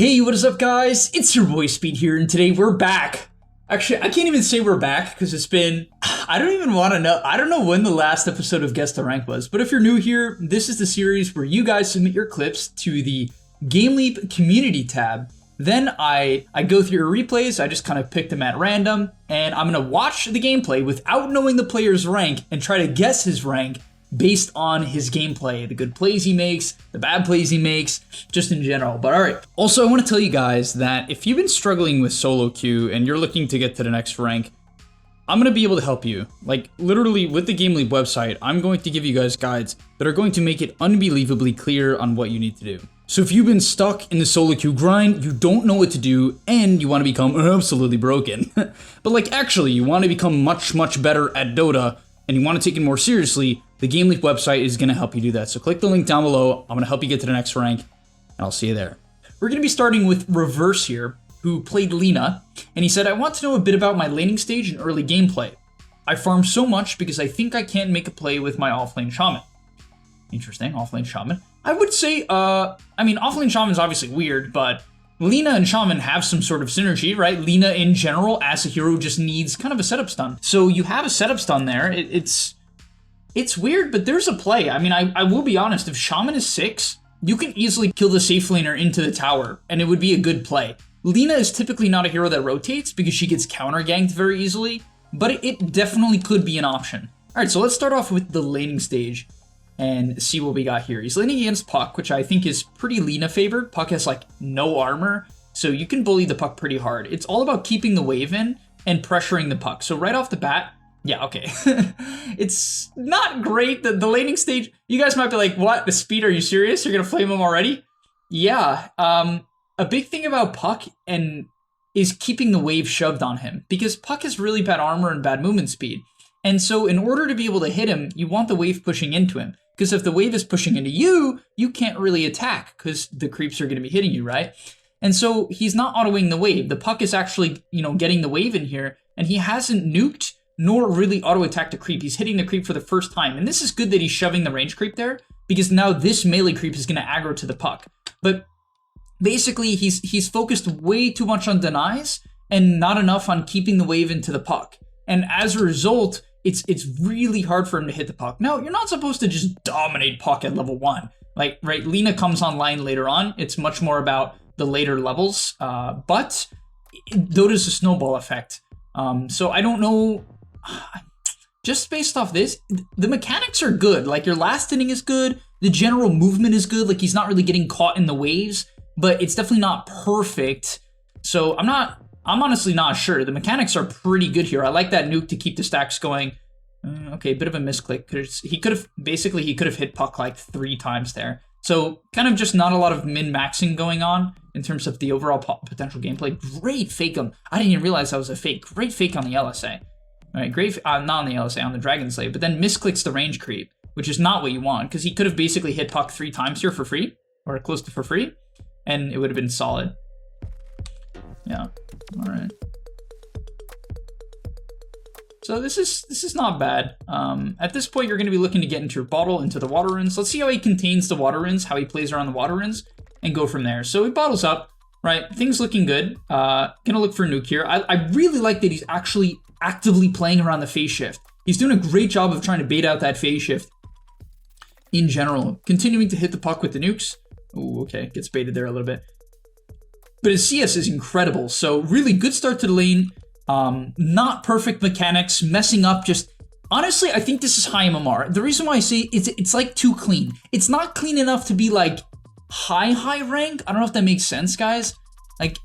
Hey, what is up guys? It's your boy Speed here, and today we're back. Actually, I can't even say we're back because it's been, I don't even want to know. I don't know when the last episode of Guess the Rank was, but if you're new here, this is the series where you guys submit your clips to the gameleap community tab. Then I go through your replays, I just kind of pick them at random, and I'm going to watch the gameplay without knowing the player's rank and try to guess his rank based on his gameplay, the good plays he makes, the bad plays he makes, just in general. But all right. Also, I want to tell you guys that if you've been struggling with solo queue and you're looking to get to the next rank, I'm going to be able to help you. Like, literally, with the gameleap website, I'm going to give you guys guides that are going to make it unbelievably clear on what you need to do. So if you've been stuck in the solo queue grind, you don't know what to do, and you want to become absolutely broken, but like actually you want to become much better at Dota, and you want to take it more seriously, the gameleap website is going to help you do that. So click the link down below. I'm going to help you get to the next rank, and I'll see you there. We're going to be starting with Reverse here, who played Lina, and he said, I want to know a bit about my laning stage and early gameplay. I farm so much because I think I can't make a play with my offlane shaman. Interesting, offlane shaman. I would say, I mean, offlane shaman is obviously weird, but Lina and shaman have some sort of synergy, right? Lina in general as a hero just needs kind of a setup stun. So you have a setup stun there. It's weird, but there's a play. I mean, I will be honest, if shaman is 6, you can easily kill the safe laner into the tower, and it would be a good play. Lina is typically not a hero that rotates because she gets counter ganked very easily, but it definitely could be an option. All right, so let's start off with the laning stage and see what we got here. He's laning against Puck, which I think is pretty Lina favored. Puck has like no armor, so you can bully the Puck pretty hard. It's all about keeping the wave in and pressuring the Puck. So right off the bat, yeah, okay. It's not great. The laning stage, you guys might be like, what? The Speed, are you serious? You're gonna flame him already? Yeah, a big thing about Puck is keeping the wave shoved on him, because Puck has really bad armor and bad movement speed. And so in order to be able to hit him, you want the wave pushing into him. Because if the wave is pushing into you, you can't really attack because the creeps are going to be hitting you, right? And so he's not autoing the wave. The Puck is actually, getting the wave in here, and he hasn't nuked nor really auto-attacked a creep. He's hitting the creep for the first time. And this is good that he's shoving the range creep there, because now this melee creep is going to aggro to the Puck. But basically, he's focused way too much on denies and not enough on keeping the wave into the Puck. And as a result, it's really hard for him to hit the Puck. Now, you're not supposed to just dominate Puck at level 1. Like, right, Lina comes online later on. It's much more about the later levels. But Dota's a snowball effect. So I don't know. Just based off this, the mechanics are good. Like, your last inning is good. The general movement is good. Like, he's not really getting caught in the waves. But it's definitely not perfect. So I'm honestly not sure. The mechanics are pretty good here. I like that nuke to keep the stacks going. Okay, bit of a misclick. He could have hit Puck like 3 times there. So kind of just not a lot of min-maxing going on in terms of the overall potential gameplay. Great fake him. I didn't even realize that was a fake. Great fake on the LSA. All right, great, not on the LSA, on the Dragon Slave, but then misclicks the range creep, which is not what you want, because he could have basically hit Puck 3 times here for free, or close to for free, and it would have been solid. Yeah, all right. So this is not bad. At this point, you're going to be looking to get into your bottle, into the water runes. Let's see how he contains the water runes, how he plays around the water runes, and go from there. So he bottles up, right? Things looking good. Gonna look for a nuke here. I really like that he's actually actively playing around the phase shift. He's doing a great job of trying to bait out that phase shift in general. Continuing to hit the Puck with the nukes. Ooh, okay, gets baited there a little bit. But his CS is incredible, so really good start to the lane. Not perfect mechanics, messing up just... Honestly, I think this is high MMR. The reason why I say it's like too clean. It's not clean enough to be like high rank. I don't know if that makes sense, guys. Like...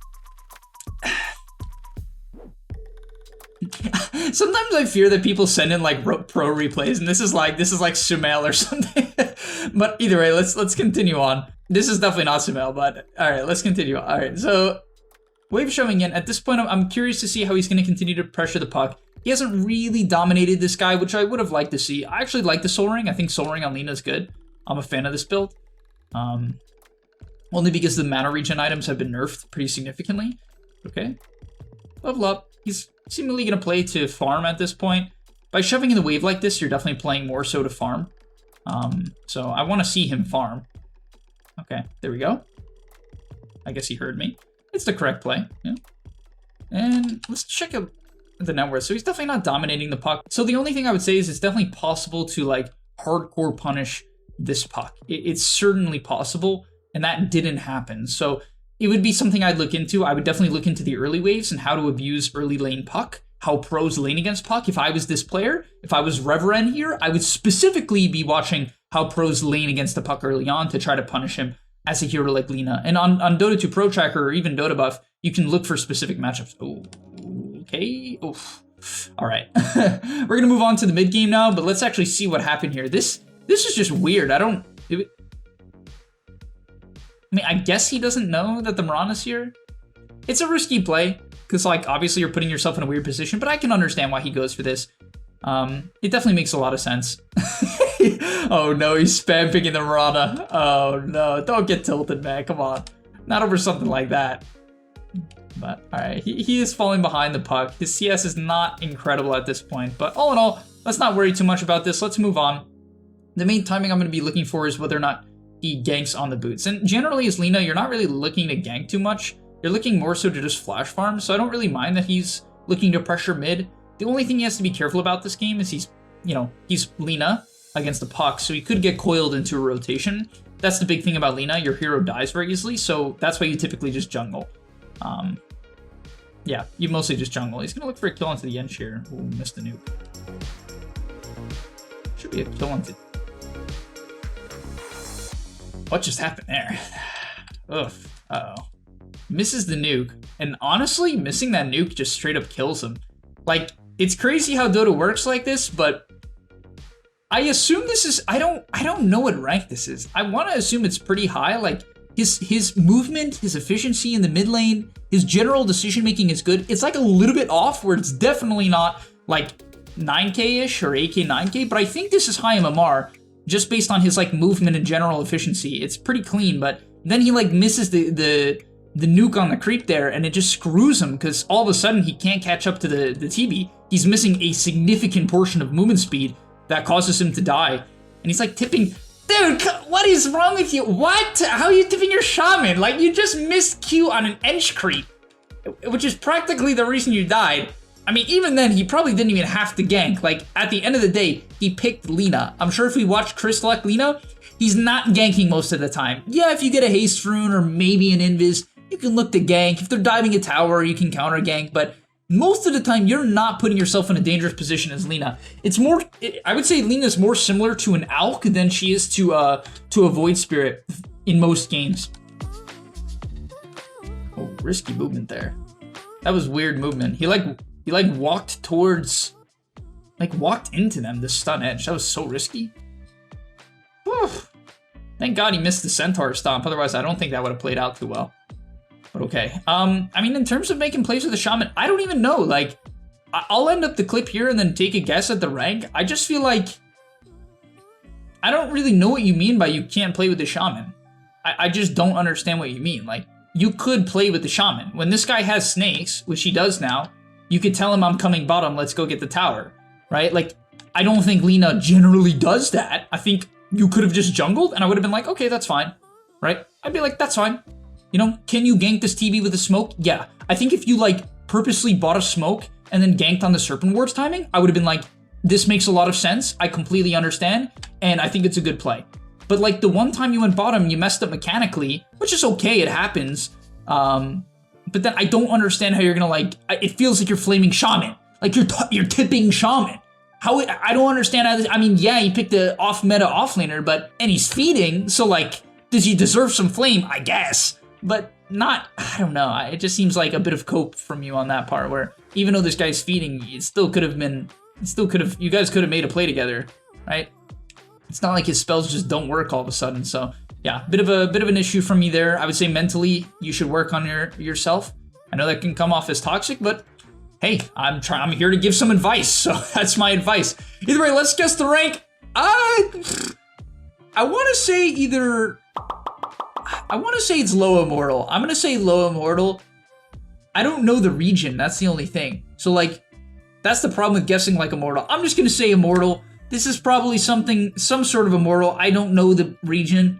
Sometimes I fear that people send in like pro replays, and this is like Sumail or something. But either way, let's continue on. This is definitely not Sumail, but all right, let's continue. All right, so wave shoving in. At this point, I'm curious to see how he's going to continue to pressure the Puck. He hasn't really dominated this guy, which I would have liked to see. I actually like the Soul Ring. I think Soul Ring on Lina is good. I'm a fan of this build. Only because the mana regen items have been nerfed pretty significantly. Okay, level up. He's seemingly going to play to farm at this point. By shoving in the wave like this, you're definitely playing more so to farm. So I want to see him farm. Okay, there we go. I guess he heard me. It's the correct play. Yeah. And let's check out the net worth. So he's definitely not dominating the puck. So the only thing I would say is it's definitely possible to like hardcore punish this puck. It's certainly possible, and that didn't happen. So it would be something I'd look into. I would definitely look into the early waves and how to abuse early lane puck, how pros lane against puck. If I was this player, if I was Reverend here, I would specifically be watching how pros lane against the puck early on to try to punish him as a hero like Lina. And on Dota 2 Pro Tracker or even Dota Buff, you can look for specific matchups. Oh, okay. Oof. All right. We're going to move on to the mid game now, but let's actually see what happened here. This is just weird. I mean, I guess he doesn't know that the Mirana's here. It's a risky play, because, like, obviously you're putting yourself in a weird position, but I can understand why he goes for this. It definitely makes a lot of sense. Oh, no, he's spam picking the Mirana. Oh, no, don't get tilted, man. Come on. Not over something like that. But, all right, he is falling behind the puck. His CS is not incredible at this point, but all in all, let's not worry too much about this. Let's move on. The main timing I'm going to be looking for is whether or not he ganks on the boots. And generally as Lina, you're not really looking to gank too much. You're looking more so to just flash farm, so I don't really mind that he's looking to pressure mid. The only thing he has to be careful about this game is he's Lina against the puck, so he could get coiled into a rotation. That's the big thing about Lina. Your hero dies very easily, so that's why you typically just jungle. Yeah, you mostly just jungle. He's going to look for a kill onto the Yench here. Ooh, missed the nuke. Should be a kill onto... What just happened there? Ugh. Uh-oh. Misses the nuke. And honestly, missing that nuke just straight up kills him. Like, it's crazy how Dota works like this, but I assume this is... I don't know what rank this is. I want to assume it's pretty high. Like, his movement, his efficiency in the mid lane, his general decision-making is good. It's like a little bit off, where it's definitely not like 9k-ish or 8k, 9k, but I think this is high MMR. Just based on his like movement and general efficiency. It's pretty clean, but then he like misses the nuke on the creep there, and it just screws him because all of a sudden he can't catch up to the TB. He's missing a significant portion of movement speed that causes him to die. And he's like tipping, dude, what is wrong with you? What? How are you tipping your shaman? Like, you just missed Q on an Ench creep, which is practically the reason you died. I mean, even then, he probably didn't even have to gank. Like, at the end of the day, he picked Lina. I'm sure if we watch Chris Luck Lina, he's not ganking most of the time. Yeah, if you get a haste rune or maybe an invis, you can look to gank. If they're diving a tower, you can counter gank. But most of the time, you're not putting yourself in a dangerous position as Lina. It's more, I would say Lina's more similar to an Alk than she is to a Void Spirit in most games. Oh, risky movement there. That was weird movement. He walked towards, walked into them, the stun edge. That was so risky. Whew. Thank God he missed the Centaur stomp. Otherwise, I don't think that would have played out too well. But okay. I mean, in terms of making plays with the Shaman, I don't even know. Like, I'll end up the clip here and then take a guess at the rank. I just feel like I don't really know what you mean by you can't play with the Shaman. I just don't understand what you mean. Like, you could play with the Shaman. When this guy has snakes, which he does now, you could tell him, I'm coming bottom, let's go get the tower, right? Like, I don't think Lina generally does that. I think you could have just jungled, and I would have been like, okay, that's fine, right? I'd be like, that's fine. You know, can you gank this TB with a smoke? Yeah. I think if you, like, purposely bought a smoke and then ganked on the Serpent Wards timing, I would have been like, this makes a lot of sense. I completely understand, and I think it's a good play. But, like, the one time you went bottom, you messed up mechanically, which is okay, it happens. But then I don't understand how you're gonna, like, it feels like you're flaming Shaman. Like, you're tipping Shaman. How, I don't understand how this, I mean, yeah, he picked the off-meta offlaner, but, and he's feeding, so, like, does he deserve some flame? I guess. But not, I don't know, it just seems like a bit of cope from you on that part, where even though this guy's feeding, it still could have been, you guys could have made a play together, right? It's not like his spells just don't work all of a sudden, so yeah, bit of an issue from me there. I would say mentally, you should work on yourself. I know that can come off as toxic, but hey, I'm here to give some advice, so that's my advice. Either way, let's guess the rank. I want to say it's low immortal. I'm gonna say low immortal. I don't know the region. That's the only thing. So like, that's the problem with guessing like immortal. I'm just gonna say immortal. This is probably some sort of immortal. I don't know the region.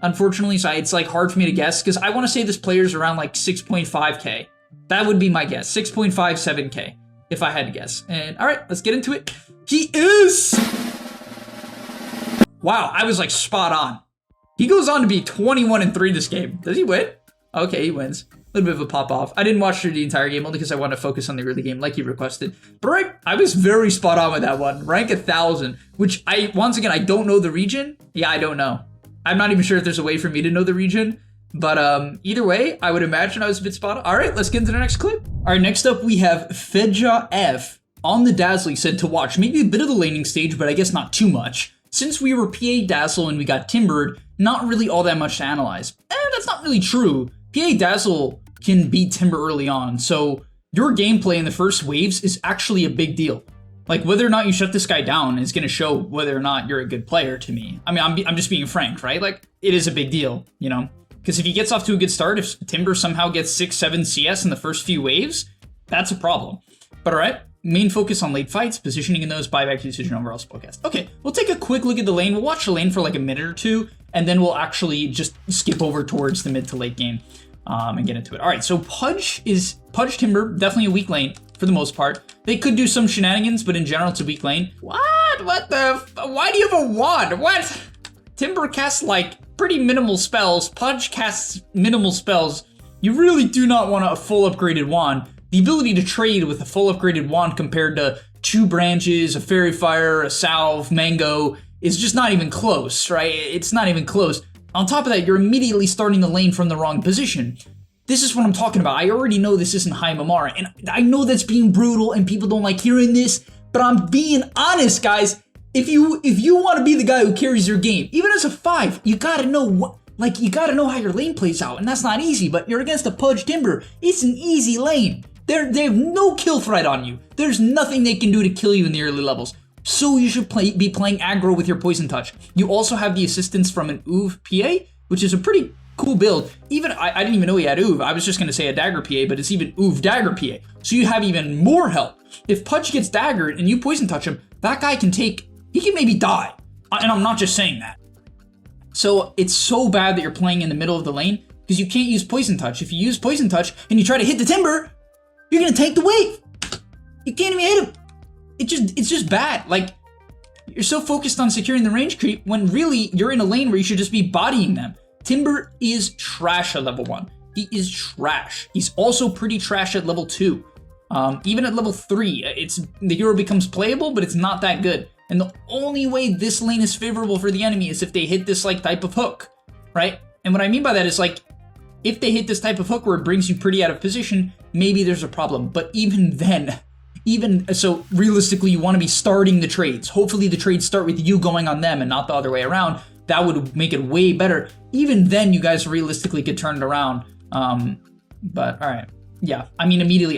unfortunately, so it's like hard for me to guess because I want to say this player's around like 6.5k. That would be my guess, 6.57k if I had to guess. And all right, let's get into it. He is. Wow, I was like spot on. He goes on to be 21-3 this game. Does he win? Okay, he wins. A little bit of a pop off. I didn't watch through the entire game only because I wanted to focus on the early game like he requested. But right, I was very spot on with that one. Rank 1,000, which once again, I don't know the region. Yeah, I don't know. I'm not even sure if there's a way for me to know the region. But either way, I would imagine I was a bit spot on. All right, let's get into the next clip. All right, next up we have Fedja F on the Dazzle. He said to watch maybe a bit of the laning stage, but I guess not too much. Since we were PA Dazzle and we got Timbered, not really all that much to analyze. That's not really true. PA Dazzle can beat Timber early on, so your gameplay in the first waves is actually a big deal. Like, whether or not you shut this guy down is going to show whether or not you're a good player to me. I mean, I'm just being frank, right? Like, it is a big deal, you know? Because if he gets off to a good start, if Timber somehow gets 6-7 CS in the first few waves, that's a problem. But all right, main focus on late fights, positioning in those, buyback usage, and overall spellcast. Okay, we'll take a quick look at the lane. We'll watch the lane for like a minute or two, and then we'll actually just skip over towards the mid to late game and get into it. All right, so Pudge Timber, definitely a weak lane for the most part. They could do some shenanigans, but in general, it's a weak lane. What? What the? Why do you have a wand? What? Timber casts like pretty minimal spells. Pudge casts minimal spells. You really do not want a full upgraded wand. The ability to trade with a full upgraded wand compared to 2 branches, a fairy fire, a salve, mango is just not even close, right? It's not even close. On top of that, you're immediately starting the lane from the wrong position. This is what I'm talking about. I already know this isn't high MMR, and I know that's being brutal and people don't like hearing this, but I'm being honest, guys. If you want to be the guy who carries your game, even as a 5, you gotta know you gotta know how your lane plays out, and that's not easy. But you're against a Pudge Timber. It's an easy lane. They have no kill threat on you. There's nothing they can do to kill you in the early levels. So you should be playing aggro with your Poison Touch. You also have the assistance from an Uv PA, which is a pretty cool build. Even I didn't even know he had Uv. I was just gonna say a Dagger PA, but it's even Uv Dagger PA. So you have even more help. If Pudge gets daggered and you Poison Touch him, that guy can maybe die. And I'm not just saying that. So it's so bad that you're playing in the middle of the lane because you can't use Poison Touch. If you use Poison Touch and you try to hit the Timber, you're gonna tank the wave. You can't even hit him. It's just bad. Like, you're so focused on securing the range creep when really you're in a lane where you should just be bodying them. Timber is trash at level 1. He is trash. He's also pretty trash at level 2. Even at level 3, the hero becomes playable, but it's not that good. And the only way this lane is favorable for the enemy is if they hit this like type of hook, right? And what I mean by that is like, if they hit this type of hook where it brings you pretty out of position, maybe there's a problem. But even then, so realistically, you want to be starting the trades. Hopefully the trades start with you going on them and not the other way around. That would make it way better. Even then, you guys realistically could turn it around. But all right, yeah. I mean, immediately,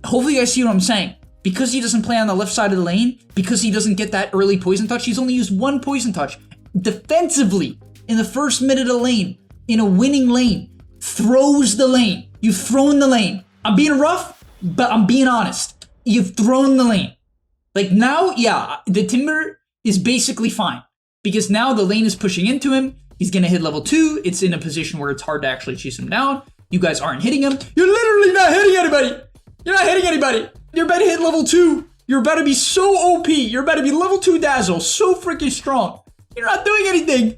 hopefully you guys see what I'm saying. Because he doesn't play on the left side of the lane, because he doesn't get that early Poison Touch, he's only used 1 Poison Touch. Defensively, in the first minute of the lane, in a winning lane, throws the lane. You've thrown the lane. I'm being rough, but I'm being honest. You've thrown the lane. Like now, yeah, the Timber is basically fine. Because now the lane is pushing into him. He's going to hit level 2. It's in a position where it's hard to actually chase him down. You guys aren't hitting him. You're literally not hitting anybody. You're not hitting anybody. You're about to hit level 2. You're about to be so OP. You're about to be level 2 Dazzle. So freaking strong. You're not doing anything.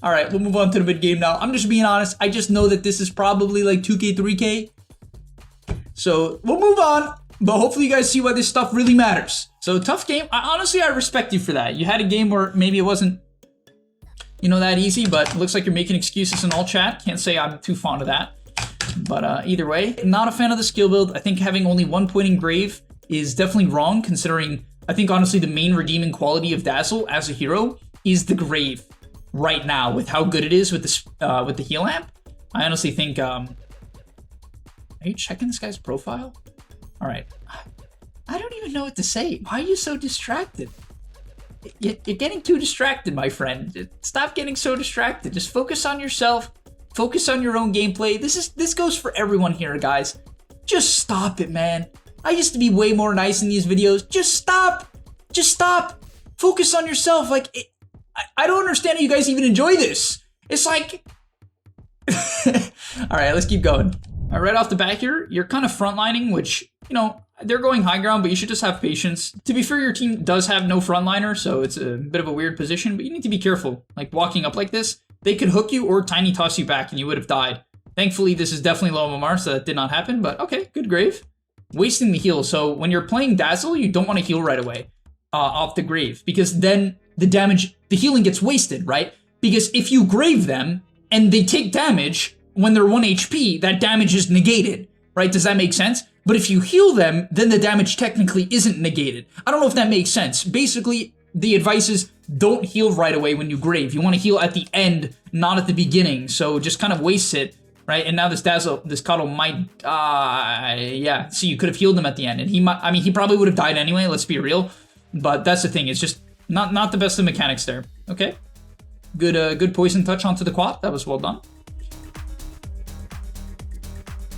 All right, we'll move on to the mid game now. I'm just being honest. I just know that this is probably like 2K, 3K. So we'll move on. But hopefully you guys see why this stuff really matters. So tough game. Honestly, I respect you for that. You had a game where maybe it wasn't, that easy. But it looks like you're making excuses in all chat. Can't say I'm too fond of that. But either way, not a fan of the skill build. I think having only 1 point in Grave is definitely wrong, considering I think honestly the main redeeming quality of Dazzle as a hero is the Grave right now with how good it is with the heal amp. I honestly think. Are you checking this guy's profile? All right, I don't even know what to say. Why are you so distracted? You're getting too distracted, my friend. Stop getting so distracted. Just focus on yourself. Focus on your own gameplay. This goes for everyone here, guys. Just stop it, man. I used to be way more nice in these videos. Just stop. Just stop. Focus on yourself. Like, I don't understand how you guys even enjoy this. It's like... Alright, let's keep going. Right off the bat here, you're kind of frontlining, which, you know, they're going high ground, but you should just have patience. To be fair, your team does have no frontliner, so it's a bit of a weird position, but you need to be careful. Like, walking up like this, they could hook you or tiny toss you back and you would have died. Thankfully, this is definitely low MMR, so that did not happen, but okay, good grave. Wasting the heal, so when you're playing Dazzle, you don't want to heal right away off the grave, because then the healing gets wasted, right? Because if you grave them and they take damage when they're 1 HP, that damage is negated, right? Does that make sense? But if you heal them, then the damage technically isn't negated. I don't know if that makes sense. Basically, the advice is don't heal right away when you grave. You want to heal at the end, not at the beginning. So just kind of waste it, right? And now this Cuddle might, yeah. See, you could have healed him at the end, and he might. I mean, he probably would have died anyway. Let's be real. But that's the thing. It's just not the best of mechanics there. Okay, good poison touch onto the quad. That was well done.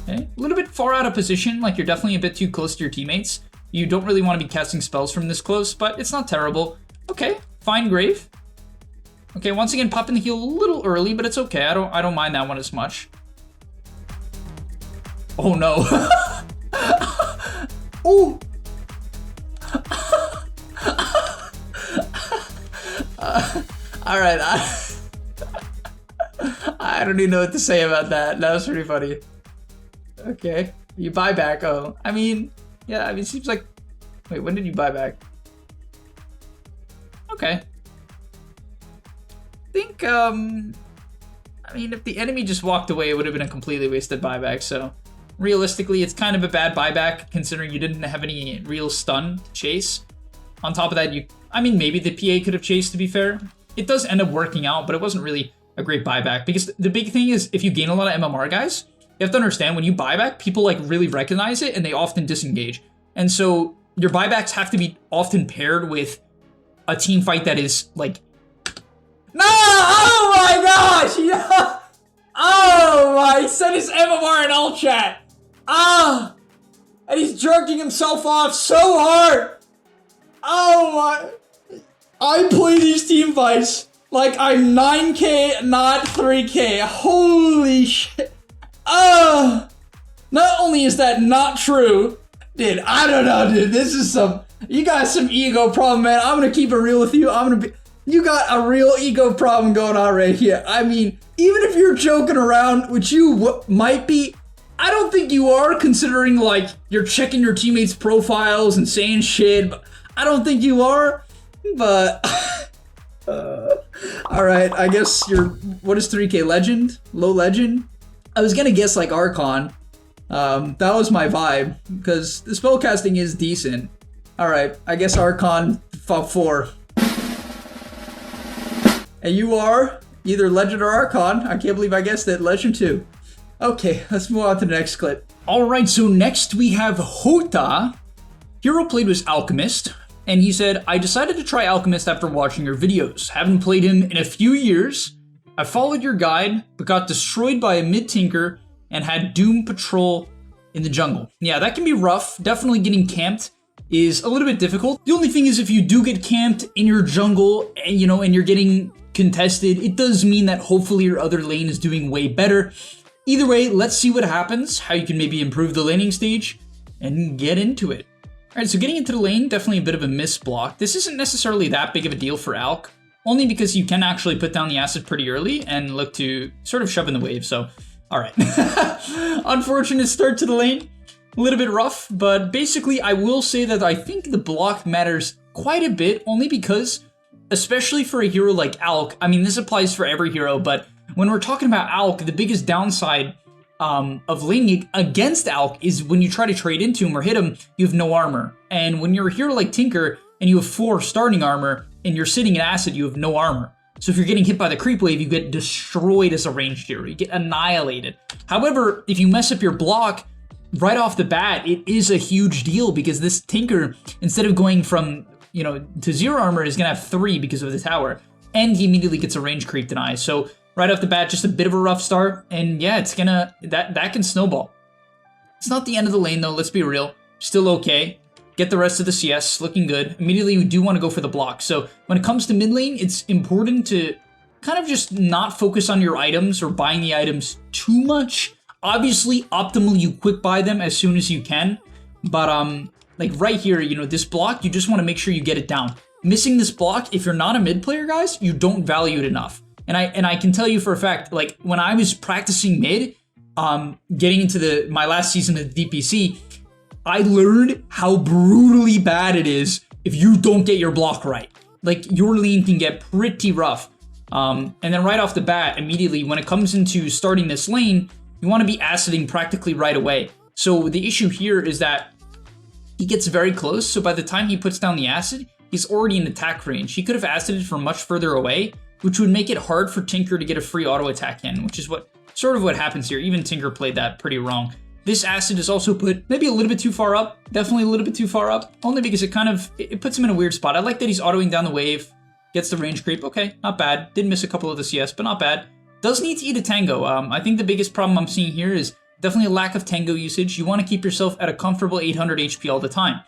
Okay. A little bit far out of position, like you're definitely a bit too close to your teammates. You don't really want to be casting spells from this close, but it's not terrible. Okay, fine grave. Okay, once again, popping the heal a little early, but it's okay. I don't mind that one as much. Oh no. Ooh. All right. I don't even know what to say about that. That was pretty funny. Okay, you buy back. Oh, I mean, yeah, I mean, it seems like... Wait, when did you buy back? Okay. I think, I mean, if the enemy just walked away, it would have been a completely wasted buyback, so... Realistically, it's kind of a bad buyback, considering you didn't have any real stun to chase. On top of that, I mean, maybe the PA could have chased, to be fair. It does end up working out, but it wasn't really a great buyback, because the big thing is, if you gain a lot of MMR guys, you have to understand, when you buyback, people like really recognize it and they often disengage. And so your buybacks have to be often paired with a team fight that is like... No! Oh my gosh! Yeah. Oh my, he sent his MMR in all chat. Ah! And he's jerking himself off so hard. Oh my. I play these team fights like I'm 9K, not 3K. Holy shit. Not only is that not true, dude, I don't know, dude, this is you got some ego problem, man. I'm gonna keep it real with you. You got a real ego problem going on right here. I mean, even if you're joking around, which you might be, I don't think you are, considering, like, you're checking your teammates' profiles and saying shit, but I don't think you are, but, alright, I guess what is 3K, legend? Low legend? I was gonna guess like Archon. That was my vibe, because the spellcasting is decent. Alright, I guess Archon Fob 4. And you are either Legend or Archon. I can't believe I guessed it. Legend 2. Okay, let's move on to the next clip. Alright, so next we have Hota. Hero played was Alchemist, and he said, I decided to try Alchemist after watching your videos. Haven't played him in a few years. I followed your guide, but got destroyed by a mid-tinker and had Doom Patrol in the jungle. Yeah, that can be rough. Definitely getting camped is a little bit difficult. The only thing is, if you do get camped in your jungle and, and you're getting contested, it does mean that hopefully your other lane is doing way better. Either way, let's see what happens, how you can maybe improve the laning stage and get into it. All right, so getting into the lane, definitely a bit of a miss block. This isn't necessarily that big of a deal for Alk, only because you can actually put down the acid pretty early and look to sort of shove in the wave, so all right. Unfortunate start to the lane, a little bit rough, but basically I will say that I think the block matters quite a bit, only because, especially for a hero like Alk, I mean, this applies for every hero, but when we're talking about Alk, the biggest downside of laning against Alk is when you try to trade into him or hit him, you have no armor. And when you're a hero like Tinker and you have 4 starting armor and you're sitting in acid, you have no armor. So if you're getting hit by the creep wave, you get destroyed as a ranged hero. You get annihilated. However, if you mess up your block right off the bat, it is a huge deal, because this Tinker, instead of going from, to 0 armor, is gonna have 3 because of the tower. And he immediately gets a range creep deny. So right off the bat, just a bit of a rough start. And yeah, it's gonna, that can snowball. It's not the end of the lane though, let's be real. Still okay. Get the rest of the CS, looking good. Immediately, we do want to go for the block. So when it comes to mid lane, it's important to kind of just not focus on your items or buying the items too much. Obviously, optimally, you quick buy them as soon as you can. But like right here, you know, this block, you just want to make sure you get it down. Missing this block, if you're not a mid player, guys, you don't value it enough. And I can tell you for a fact, like when I was practicing mid, getting into my last season of the DPC, I learned how brutally bad it is if you don't get your block right. Like your lane can get pretty rough. And then right off the bat, immediately when it comes into starting this lane, you want to be aciding practically right away. So the issue here is that he gets very close. So by the time he puts down the acid, he's already in attack range. He could have acided from much further away, which would make it hard for Tinker to get a free auto attack in, which is sort of what happens here. Even Tinker played that pretty wrong. This acid is also put maybe a little bit too far up, definitely a little bit too far up, only because it puts him in a weird spot. I like that he's autoing down the wave, gets the range creep. Okay, not bad. Did miss a couple of the CS, but not bad. Does need to eat a tango. I think the biggest problem I'm seeing here is definitely a lack of tango usage. You want to keep yourself at a comfortable 800 HP all the time.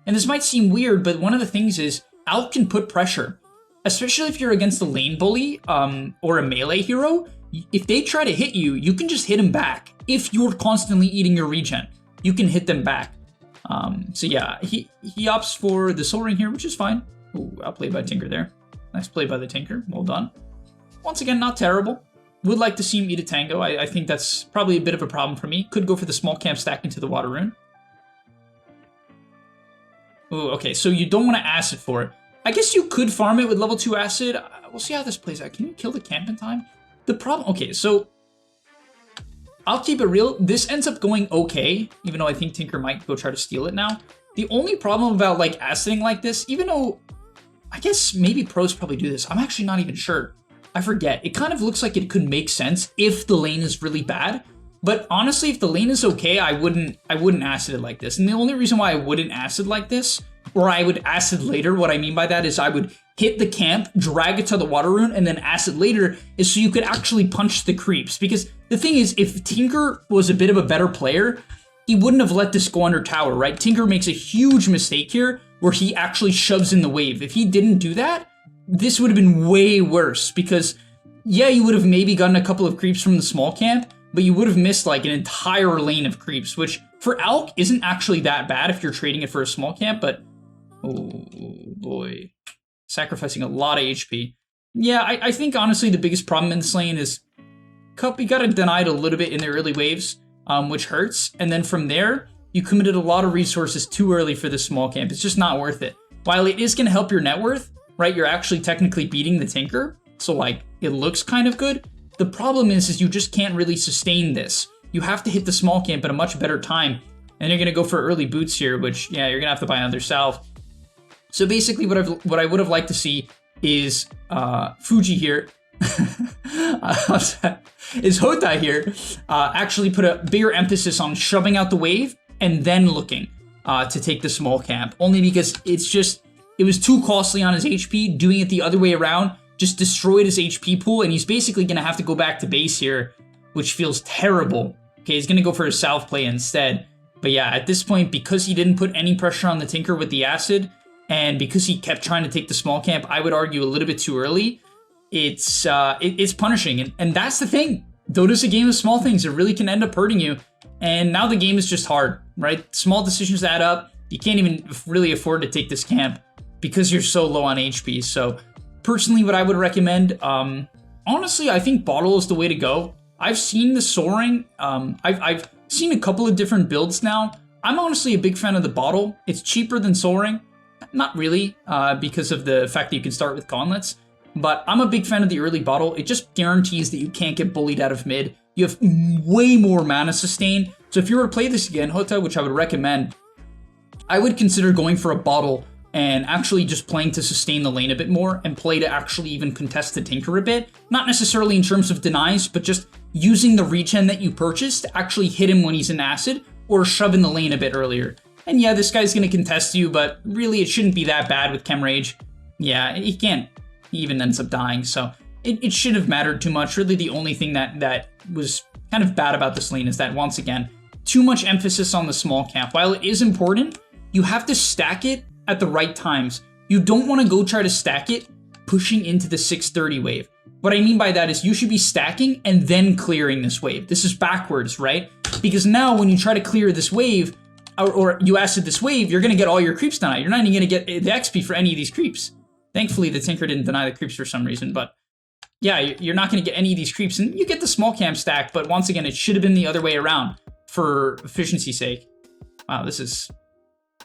And this might seem weird, but one of the things is Alk can put pressure, especially if you're against a lane bully or a melee hero. If they try to hit you, you can just hit them back. If you're constantly eating your regen, you can hit them back. So yeah, he opts for the Soul Ring here, which is fine. Ooh, outplayed by Tinker there. Nice play by the Tinker. Well done. Once again, not terrible. Would like to see him eat a tango. I think that's probably a bit of a problem for me. Could go for the small camp stack into the water rune. Ooh, okay, so you don't want to acid for it. I guess you could farm it with level 2 acid. We'll see how this plays out. Can you kill the camp in time? The problem, okay, so I'll keep it real. This ends up going okay, even though I think Tinker might go try to steal it now. The only problem about like aciding like this, even though I guess maybe pros probably do this, I'm actually not even sure. I forget. It kind of looks like it could make sense if the lane is really bad. But honestly, if the lane is okay, I wouldn't acid it like this. And the only reason why I wouldn't acid like this, or I would acid later, what I mean by that is I would hit the camp, drag it to the water rune, and then acid later, is so you could actually punch the creeps. Because the thing is, if Tinker was a bit of a better player, he wouldn't have let this go under tower, right? Tinker makes a huge mistake here where he actually shoves in the wave. If he didn't do that, this would have been way worse because, yeah, you would have maybe gotten a couple of creeps from the small camp, but you would have missed like an entire lane of creeps, which for Alk isn't actually that bad if you're trading it for a small camp, but oh boy, sacrificing a lot of HP. Yeah, I think honestly the biggest problem in this lane is you got denied a little bit in the early waves, which hurts, and then from there, you committed a lot of resources too early for this small camp. It's just not worth it. While it is going to help your net worth, right, you're actually technically beating the Tinker, so like it looks kind of good. The problem is you just can't really sustain this. You have to hit the small camp at a much better time, and you're going to go for early boots here, which, yeah, you're going to have to buy another salve. So basically what I would have liked to see is Fuji here, is Hota here, actually put a bigger emphasis on shoving out the wave and then looking to take the small camp, only because it was too costly on his HP. Doing it the other way around just destroyed his HP pool, and he's basically going to have to go back to base here, which feels terrible. Okay, he's going to go for a salve play instead. But yeah, at this point, because he didn't put any pressure on the Tinker with the acid, and because he kept trying to take the small camp, I would argue a little bit too early, it's punishing. And that's the thing. Dota's a game of small things. It really can end up hurting you. And now the game is just hard, right? Small decisions add up. You can't even really afford to take this camp because you're so low on HP. So personally, what I would recommend, honestly, I think bottle is the way to go. I've seen the soaring. I've seen a couple of different builds now. I'm honestly a big fan of the bottle. It's cheaper than soaring. Not really, because of the fact that you can start with gauntlets. But I'm a big fan of the early bottle. It just guarantees that you can't get bullied out of mid. You have way more mana sustain. So if you were to play this again, Hota, which I would recommend, I would consider going for a bottle and actually just playing to sustain the lane a bit more and play to actually even contest the Tinker a bit. Not necessarily in terms of denies, but just using the regen that you purchased to actually hit him when he's in acid or shove in the lane a bit earlier. And yeah, this guy's going to contest you, but really it shouldn't be that bad with Chem Rage. Yeah, he can't. He even ends up dying, so it shouldn't have mattered too much. Really the only thing that was kind of bad about this lane is that, once again, too much emphasis on the small camp. While it is important, you have to stack it at the right times. You don't want to go try to stack it pushing into the 630 wave. What I mean by that is you should be stacking and then clearing this wave. This is backwards, right? Because now when you try to clear this wave, or you acid this wave, you're gonna get all your creeps denied. You're not even gonna get the XP for any of these creeps. Thankfully, the Tinker didn't deny the creeps for some reason, but yeah, you're not gonna get any of these creeps, and you get the small camp stack, but once again, it should have been the other way around for efficiency's sake. Wow, this is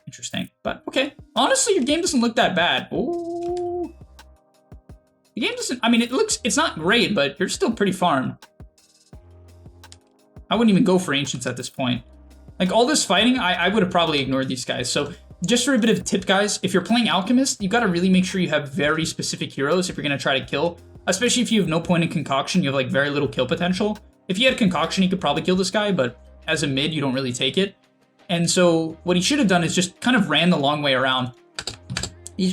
interesting, but okay. Honestly, your game doesn't look that bad. Ooh. The game doesn't, I mean, it's not great, but you're still pretty farmed. I wouldn't even go for Ancients at this point. Like, all this fighting, I would have probably ignored these guys. So, just for a bit of a tip, guys, if you're playing Alchemist, you gotta really make sure you have very specific heroes if you're gonna try to kill. Especially if you have no point in Concoction, you have, like, very little kill potential. If you had Concoction, you could probably kill this guy, but as a mid, you don't really take it. And so, what he should have done is just kind of ran the long way around.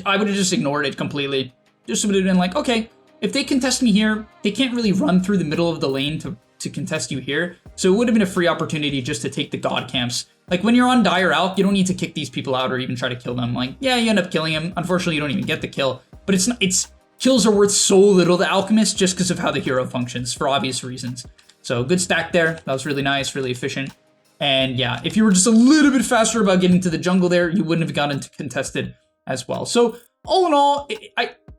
I would have just ignored it completely. Just would have been like, okay, if they contest me here, they can't really run through the middle of the lane to contest you here. So it would have been a free opportunity just to take the god camps. Like when you're on Dire Alch, you don't need to kick these people out or even try to kill them. Like, yeah, you end up killing him. Unfortunately, you don't even get the kill. But it's kills are worth so little to Alchemist just because of how the hero functions for obvious reasons. So good stack there. That was really nice, really efficient. And yeah, if you were just a little bit faster about getting to the jungle there, you wouldn't have gotten contested as well. So all in all,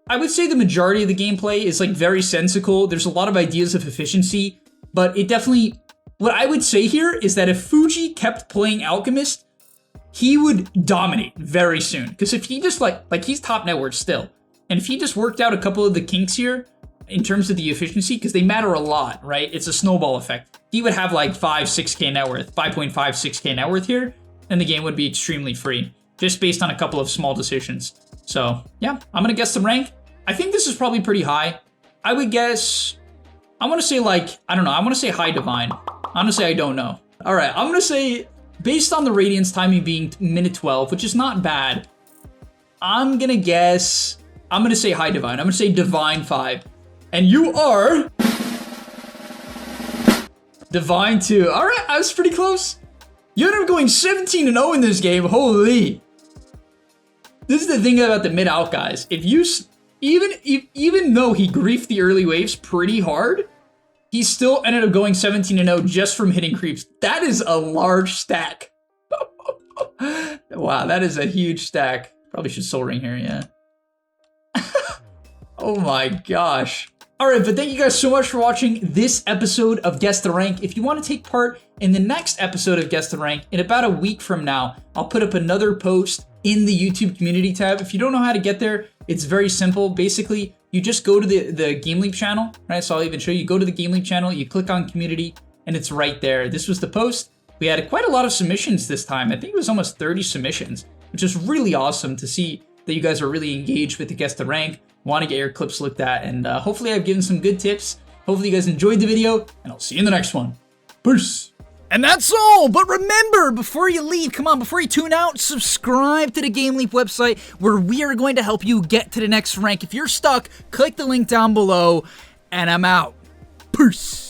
I would say the majority of the gameplay is like very sensical. There's a lot of ideas of efficiency, but it definitely, what I would say here is that if Fuji kept playing Alchemist, he would dominate very soon. Because if he just like he's top net worth still, and if he just worked out a couple of the kinks here in terms of the efficiency, because they matter a lot, right? It's a snowball effect. He would have like 6K net worth, 5.5, 6K net worth here, and the game would be extremely free, just based on a couple of small decisions. So yeah, I'm gonna guess some rank. I think this is probably pretty high. I would guess, I want to say like, I don't know, I want to say high divine. Honestly, I don't know. All right, I'm going to say, based on the Radiance timing being minute 12, which is not bad, I'm going to guess, I'm going to say high divine. I'm going to say divine 5. And you are divine 2. All right, I was pretty close. You ended up going 17-0 in this game. Holy. This is the thing about the mid-out guys. If you, even though he griefed the early waves pretty hard, he still ended up going 17-0 just from hitting creeps. That is a large stack. Wow, that is a huge stack. Probably should soul ring here, yeah. Oh my gosh. All right, but thank you guys so much for watching this episode of Guess the Rank. If you want to take part in the next episode of Guess the Rank, in about a week from now, I'll put up another post in the YouTube community tab. If you don't know how to get there, it's very simple. Basically, you just go to the gameleap channel, right? So I'll even show you. Go to the gameleap channel, you click on community, and it's right there. This was the post. We had quite a lot of submissions this time. I think it was almost 30 submissions, which is really awesome to see that you guys are really engaged with the Guess the Rank, want to get your clips looked at, and hopefully I've given some good tips. Hopefully you guys enjoyed the video, and I'll see you in the next one. Peace. And that's all, but remember, before you leave, come on, before you tune out, subscribe to the GameLeap website where we are going to help you get to the next rank. If you're stuck, click the link down below, and I'm out. Peace.